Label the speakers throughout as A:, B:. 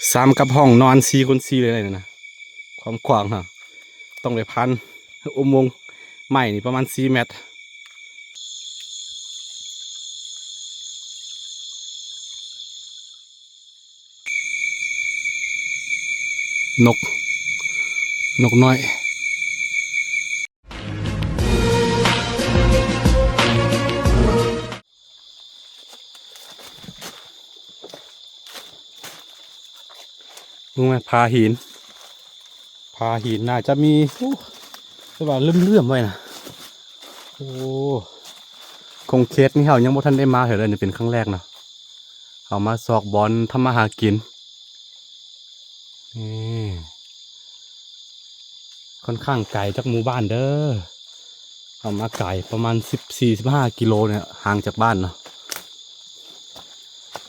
A: 3กับห้องนอน4x4เลยนะความกว้างฮะต้องไปพันอุโมงค์ใหม่นี่ประมาณ4 เมตรนกนกน้อยมึงไหมพาหินน่าจะมีใช่ป่ะเลื่อมๆไว้นะโอ้คงเคสนี่เขายังบ่ทันได้มาเหรอเลยนี่เป็นครั้งแรกเนาะเขามาซอกบอลทำมาหากินนี่ค่อนข้างไกลจากหมู่บ้านเด้อเขามาไกลประมาณ14-15 กิโลเนี่ยห่างจากบ้านเนาะ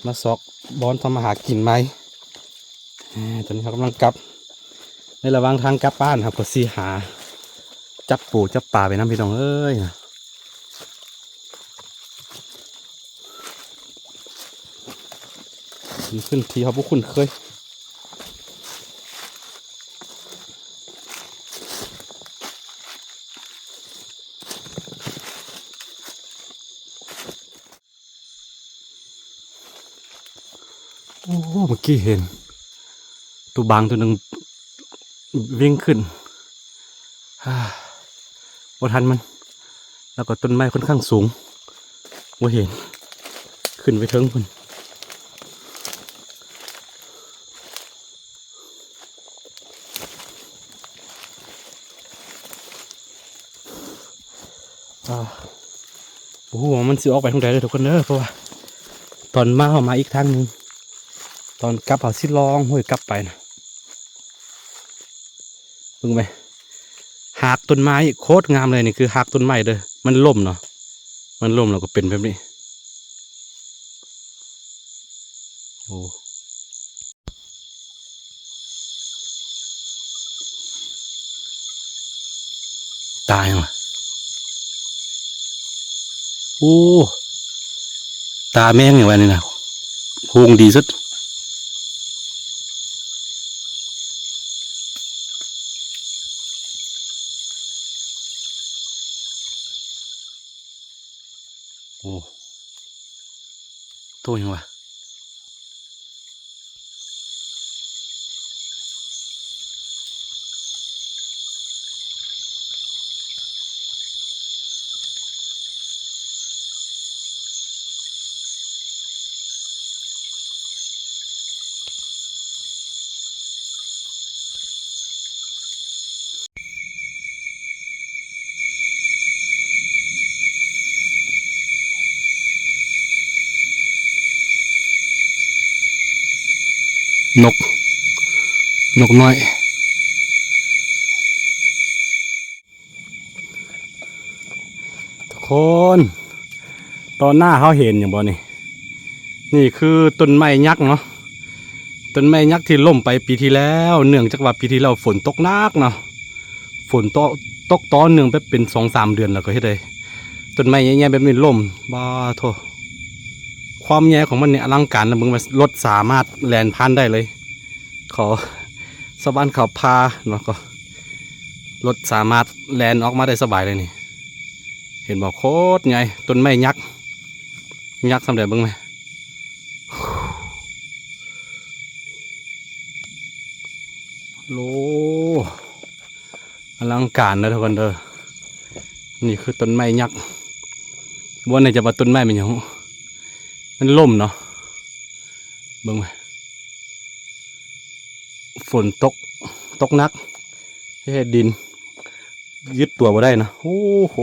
A: มาซอกบอลทำมาหากินไหมตอนนี้เขากำลังกลับในระหว่างทางกลับบ้านครับก็ซีหาจับปูจับปลาไปน้ำพี่น้องเอ้ยขึ้นทีครับพวกคุณเคยโอ้เมื่อกี้เห็นตัวบางตัวหนึ่งวิ่งขึ้นบ่ทันมันแล้วก็ต้นไม้ค่อนข้างสูงว่าเห็นขึ้นไปเทิงพุ่นโอ้โหมันสิออกไปทางใดเลยทุกคนเด้อเพราะว่าตอนมาเอามาอีกทางนึงตอนกลับเอาสิลองห้วยกลับไปนะเพิ่งไปหากต้นไม้โคตรงามเลยนี่คือหากต้นไม้เด้อมันล่มเนาะมันล่มแล้วก็เป็นแบบนี้โอ้ตายว่ะโอ้ตาแม่งอย่างไรนี่นะโฮงดีสุดโอ้ตัวยังวะนกน้อยทุกคนตอนหน้าเขาเห็นอย่างบ่นี่นี่คือต้นไม้ยักษ์เนาะต้นไม้ยักษ์ที่ล่มไปปีที่แล้วเนื่องจากว่าปีที่แล้วฝนตกหนักเนาะฝนตกต่อเนื่องไปเป็น2-3 เดือนแล้วก็เฮ็ดได้ต้นไม้ใหญ่ๆแบบนี้ล่มบ้าโทความใหญ่ของมันเนี่ยอลังการนะมึงมารถสามารถแล่นผ่านได้เลยขอสบ้านเขาพาเนาะก็รถสามารถแล่นออกมาได้สบายเลยนี่เห็นบอกโคตรใหญ่ต้นไม้ยักษ์สำเร็จบ้างไหมโลอลังการนะทุกคนเด้อนี่คือต้นไม้ยักษ์วันไหนจะมาต้นไม้เป็นอย่างมันล่มเนาะเบิ่งไหมฝนตกหนักให้ดินยึดตัวมาได้นะโอ้โห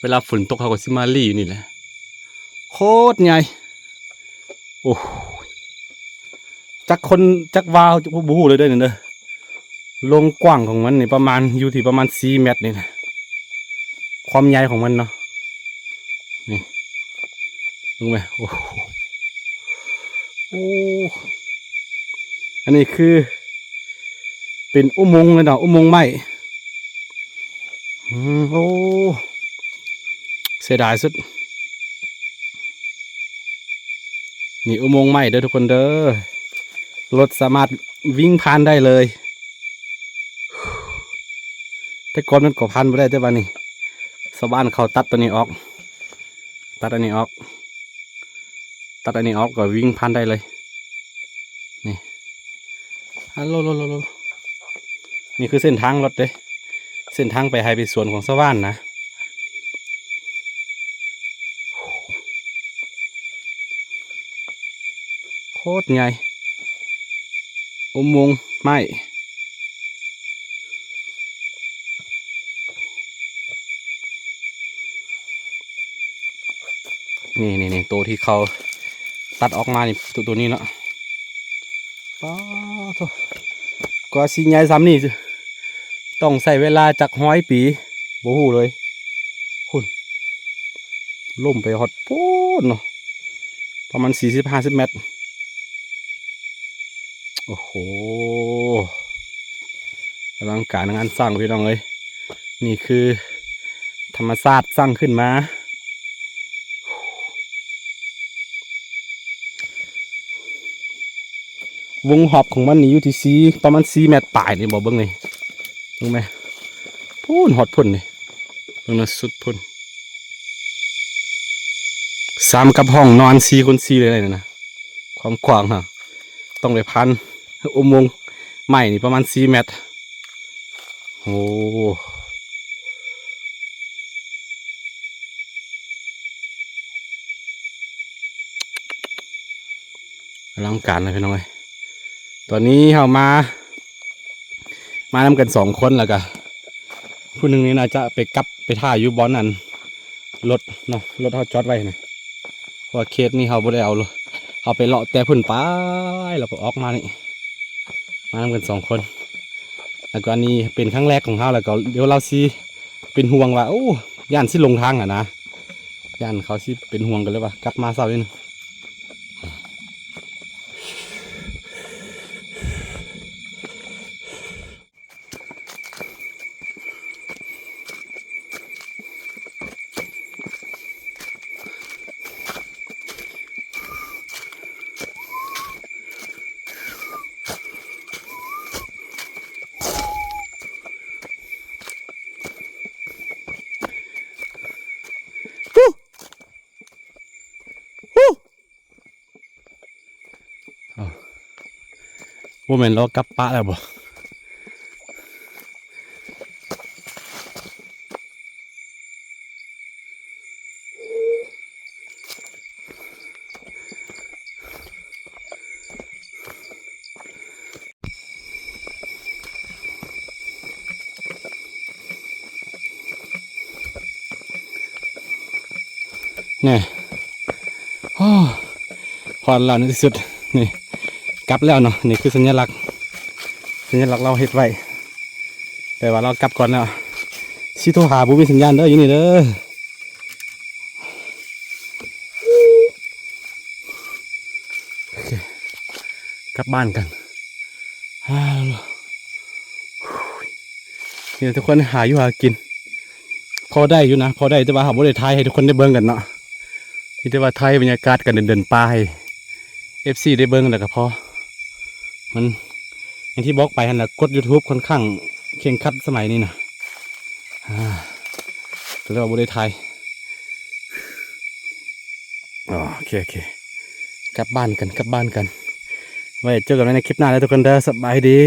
A: เวลาฝนตกเขาก็ซิมาลี่อยู่นี่แหละโคตรใหญ่โอ้จักวาวจักบูเลยเด้อเนี่ยเด้อลงกว้างของมันนี่ประมาณอยู่ที่ประมาณ4 เมตรนี่นะความใหญ่ของมันเนาะนี่ลงไปโอ้โอ้อันนี้คือเป็นอุโมงค์เลยเนาะอุโมงค์ไม้โอ้เสียดายสุดนี่อุโมงค์ไม้เด้อทุกคนเด้อ รถสามารถวิ่งผ่านได้เลยแต่ก่อนมันก็ผ่านไม่ได้แต่วันนี้ชาวบ้านเขาตัดตัวนี้ออกตัดอันนี้ออกตัดอันนี้ออกก็วิ่งผ่านได้เลยนี่ฮัลโหลนี่คือเส้นทางรถเลยเส้นทางไปไฮไปสวนของชาวบ้านนะโคตรใหญ่อุโมงค์ไม้นี่ตัวที่เขาตัดออกมานี่ตัวนี้เนาะป้าโถก็สีใหญ่ซ้ำนี่ต้องใส่เวลาจาก100 ปีโอ้โหเลยคุณล่มไปฮอดโพ้นเนาะประมาณ40-50 เมตรโอ้โหอลังการงานสร้างพี่น้องเลยนี่คือธรรมชาติสร้างขึ้นมาวงหอบของมันนี่อยู่ที่ประมาณ4 เมตรปลายนี่บอกเบิ้งเลยรู้ไหมพูนหอดพุ่นนี่เบิ้งนะสุดพุ่น3 กับห้องนอน4x4เลยนะความกว้างฮะต้องได้พันอุโมงค์ใหม่นี่ประมาณ4 เมตรโอ้อลังการเลยพี่น้องเลยตอนนี้เรามานำกัน2 คนแล้วก็ผู้หนึ่งนี่น่าจะไปกลับไปท่าอยู่บอนนั่นรถเนาะรถเขาจอดไว้นะเพราะเคสนี่เขาไม่ได้เอาเลยเอาไปเลาะแต่พุ่นไปแล้วก็ออกมานี่มานำกัน2 คนแล้วก็อันนี้เป็นครั้งแรกของเขาแล้วก็เดี๋ยวเราสิเป็นห่วงว่าโอ้ย่านสิลงทางอ่ะนะย่านเขาสิเป็นห่วงกันเลยว่ากลับมาเศร้านิดนึงว่าแม่นเรากลับปะแล้วบ่เนี่ยพอเราในที่สุดนี่กลับแล้วเนาะนี่คือสัญลักษณ์เราเฮ็ดไว้แต่ว่าเรากลับก่อนแล้วสิโทรหาบุมีสัญญาณเด้ออยู่นี่เด้อโอเคกลับบ้านกันนี่ทุกคนหาอยู่หากินพอได้อยู่นะพอได้แต่ว่าหาบ่ได้ถ่ายให้ทุกคนได้เบิ่งกันเนาะมีแต่ว่าถ่ายบรรยากาศกันเดินป่าให้ FC ได้เบิ่งแล้วก็พอมันอย่างที่บอกไปหั่นแหละกด YouTube ค่อนข้างเข่งคัดสมัยนี้นะแต่ว่าบ่ได้ถ่ายโอเคกลับบ้านกันไว้เจอกันในคลิปหน้าแล้วทุกคนเด้อสบายดี